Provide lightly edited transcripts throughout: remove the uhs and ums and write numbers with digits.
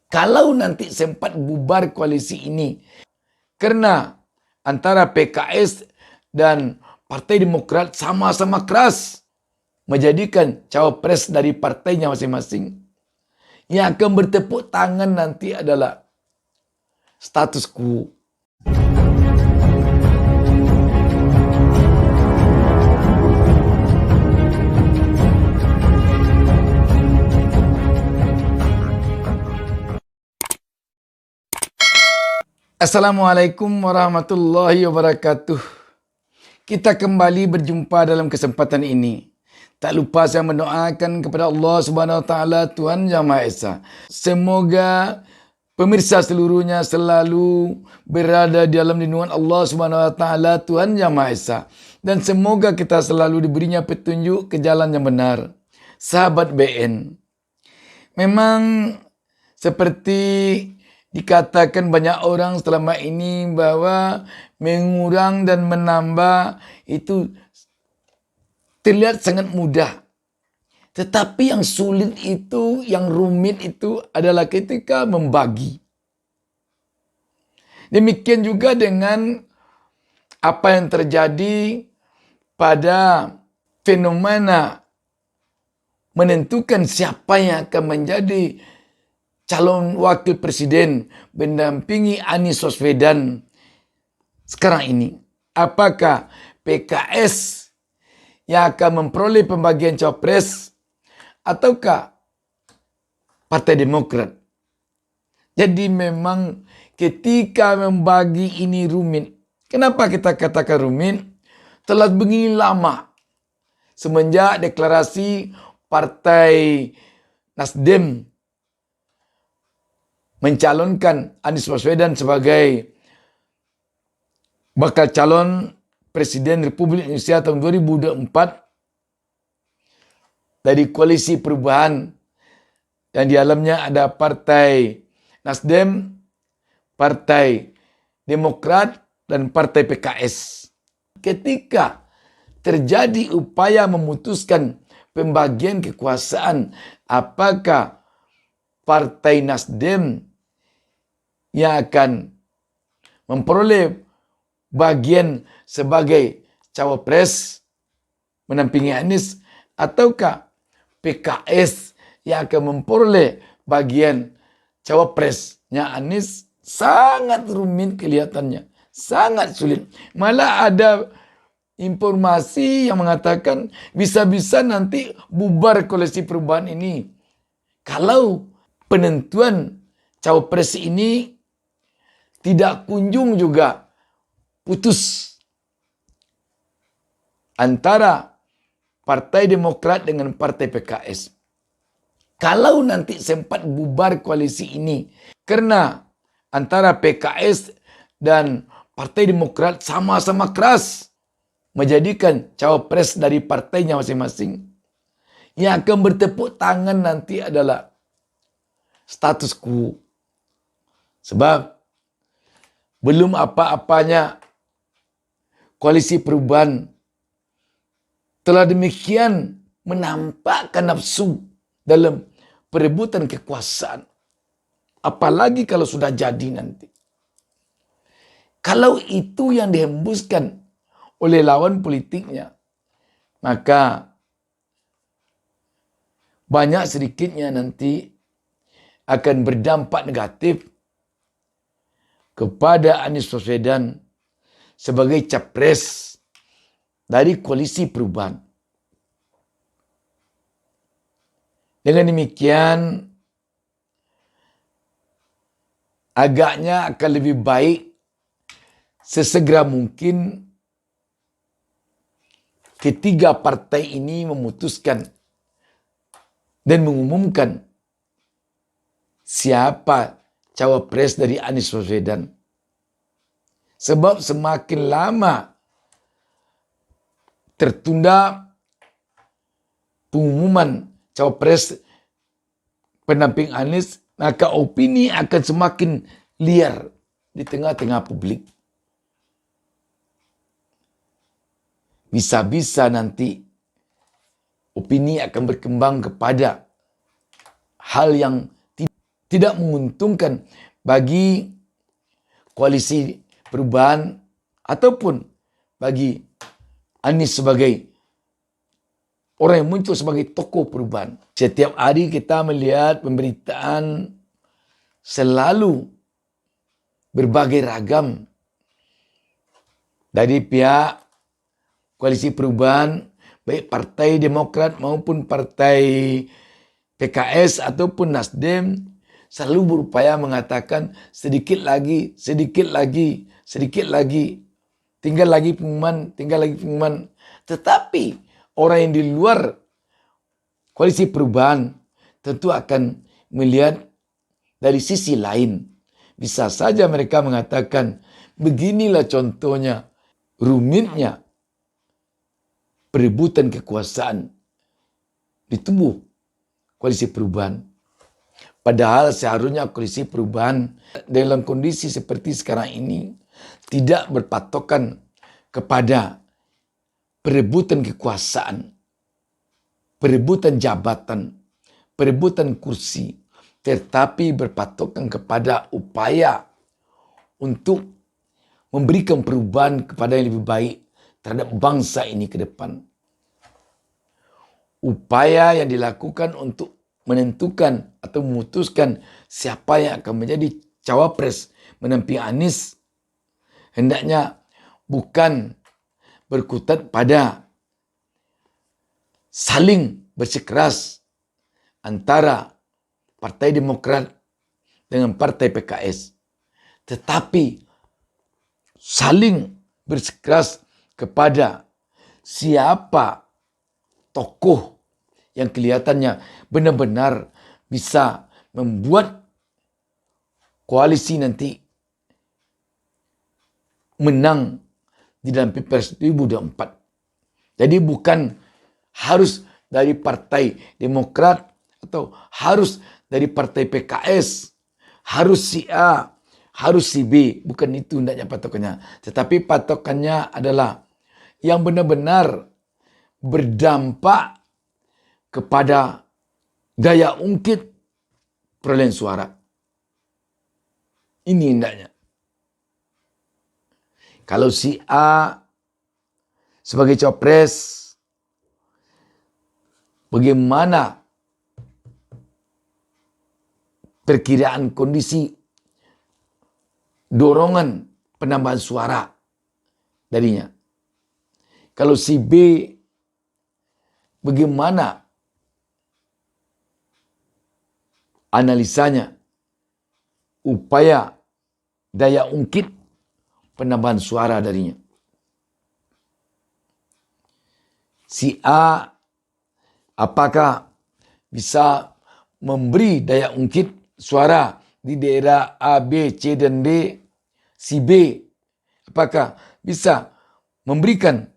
Kalau nanti sempat bubar koalisi ini, karena antara PKS dan Partai Demokrat sama-sama keras menjadikan cawapres dari partainya masing-masing, yang akan bertepuk tangan nanti adalah status quo. Assalamualaikum warahmatullahi wabarakatuh. Kita kembali berjumpa dalam kesempatan ini. Tak lupa saya mendoakan kepada Allah Subhanahu Wa Taala, Tuhan Yang Maha Esa. Semoga pemirsa seluruhnya selalu berada di dalam lindungan Allah Subhanahu Wa Taala, Tuhan Yang Maha Esa. Dan semoga kita selalu diberinya petunjuk ke jalan yang benar. Sahabat BN, memang seperti dikatakan banyak orang selama ini bahwa mengurang dan menambah itu terlihat sangat mudah. Tetapi yang sulit itu, yang rumit itu adalah ketika membagi. Demikian juga dengan apa yang terjadi pada fenomena menentukan siapa yang akan menjadi calon wakil presiden mendampingi Anies Baswedan sekarang ini. Apakah PKS yang akan memperoleh pembagian cawapres ataukah Partai Demokrat? Jadi memang ketika membagi ini rumit. Kenapa kita katakan rumit? Telah begini lama semenjak deklarasi Partai Nasdem mencalonkan Anies Baswedan sebagai bakal calon Presiden Republik Indonesia tahun 2024 dari Koalisi Perubahan, yang di dalamnya ada Partai Nasdem, Partai Demokrat, dan Partai PKS. Ketika terjadi upaya memutuskan pembagian kekuasaan, apakah Partai Nasdem yang akan memperoleh bagian sebagai cawapres menampingi Anies, ataukah PKS yang akan memperoleh bagian cawapresnya Anies? Sangat rumit kelihatannya, sangat sulit. Malah ada informasi yang mengatakan bisa-bisa nanti bubar koalisi perubahan ini kalau penentuan cawapres ini tidak kunjung juga putus antara Partai Demokrat dengan Partai PKS. Kalau nanti sempat bubar koalisi ini karena antara PKS dan Partai Demokrat sama-sama keras menjadikan cawapres dari partainya masing-masing, yang akan bertepuk tangan nanti adalah status quo. Sebab belum apa-apanya Koalisi Perubahan telah demikian menampakkan nafsu dalam perebutan kekuasaan. Apalagi kalau sudah jadi nanti. Kalau itu yang dihembuskan oleh lawan politiknya, maka banyak sedikitnya nanti akan berdampak negatif kepada Anies Baswedan sebagai capres dari Koalisi Perubahan. Dengan demikian, agaknya akan lebih baik sesegera mungkin ketiga partai ini memutuskan dan mengumumkan siapa cawapres dari Anies Baswedan. Sebab semakin lama tertunda pengumuman cawapres pendamping Anies, maka opini akan semakin liar di tengah-tengah publik. Bisa-bisa nanti opini akan berkembang kepada hal yang tidak menguntungkan bagi koalisi perubahan ataupun bagi Anies sebagai orang yang muncul sebagai tokoh perubahan. Setiap hari kita melihat pemberitaan selalu berbagai ragam dari pihak koalisi perubahan, baik Partai Demokrat maupun Partai PKS ataupun Nasdem, selalu berupaya mengatakan sedikit lagi, tinggal lagi pengumuman. Tetapi orang yang di luar koalisi perubahan tentu akan melihat dari sisi lain. Bisa saja mereka mengatakan, beginilah contohnya rumitnya perebutan kekuasaan di tubuh koalisi perubahan. Padahal seharusnya koalisi perubahan dalam kondisi seperti sekarang ini tidak berpatokan kepada perebutan kekuasaan, perebutan jabatan, perebutan kursi, tetapi berpatokan kepada upaya untuk memberikan perubahan kepada yang lebih baik terhadap bangsa ini ke depan. Upaya yang dilakukan untuk menentukan atau memutuskan siapa yang akan menjadi cawapres menampingi Anies hendaknya bukan berkutat pada saling bersikeras antara Partai Demokrat dengan Partai PKS, tetapi saling bersikeras kepada siapa tokoh yang kelihatannya benar-benar bisa membuat koalisi nanti menang di dalam Pilpres 2024. Jadi bukan harus dari Partai Demokrat atau harus dari Partai PKS, harus si A, harus si B. Bukan itu hendaknya patokannya. Tetapi patokannya adalah yang benar-benar berdampak kepada daya ungkit perolehan suara. Ini hendaknya. Kalau si A sebagai cawapres, bagaimana perkiraan kondisi dorongan penambahan suara darinya? Kalau si B, bagaimana analisanya, upaya daya ungkit penambahan suara darinya? Si A, apakah bisa memberi daya ungkit suara di daerah A, B, C, dan D? Si B, apakah bisa memberikan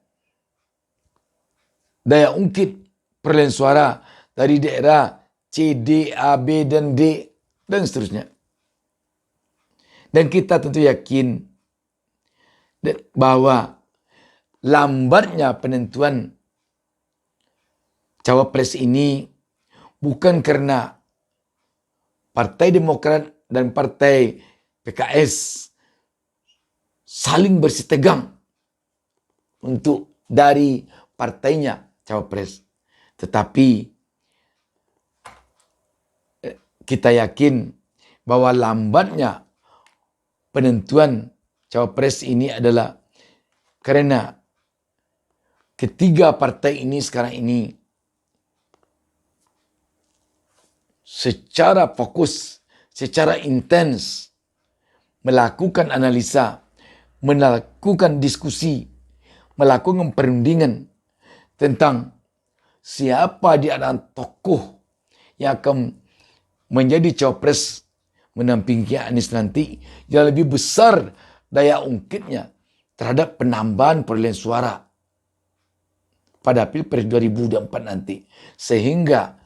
daya ungkit perolehan suara dari daerah C, D, A, B, dan D, dan seterusnya. Dan kita tentu yakin bahwa lambatnya penentuan cawapres ini bukan karena Partai Demokrat dan Partai PKS saling bersitegang untuk dari partainya cawapres. Tetapi kita yakin bahwa lambatnya penentuan cawapres ini adalah karena ketiga partai ini sekarang ini secara fokus, secara intens melakukan analisa, melakukan diskusi, melakukan perundingan tentang siapa di antara tokoh yang akan menjadi cawapres menampingi Anies nanti yang lebih besar daya ungkitnya terhadap penambahan perolehan suara pada Pilpres 2024 nanti. Sehingga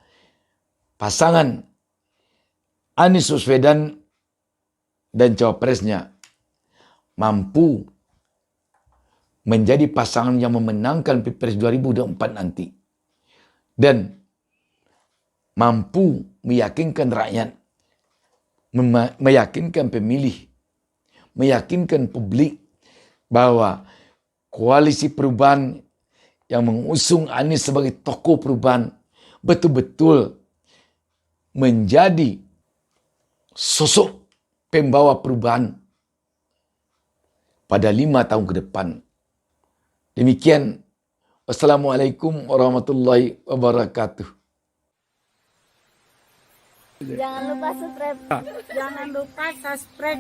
pasangan Anies Baswedan dan cawapresnya mampu menjadi pasangan yang memenangkan Pilpres 2024 nanti. Dan mampu meyakinkan rakyat meyakinkan pemilih, meyakinkan publik bahwa koalisi perubahan yang mengusung Anies sebagai tokoh perubahan betul-betul menjadi sosok pembawa perubahan pada 5 tahun ke depan. Demikian. Wassalamualaikum warahmatullahi wabarakatuh. Jangan lupa subscribe.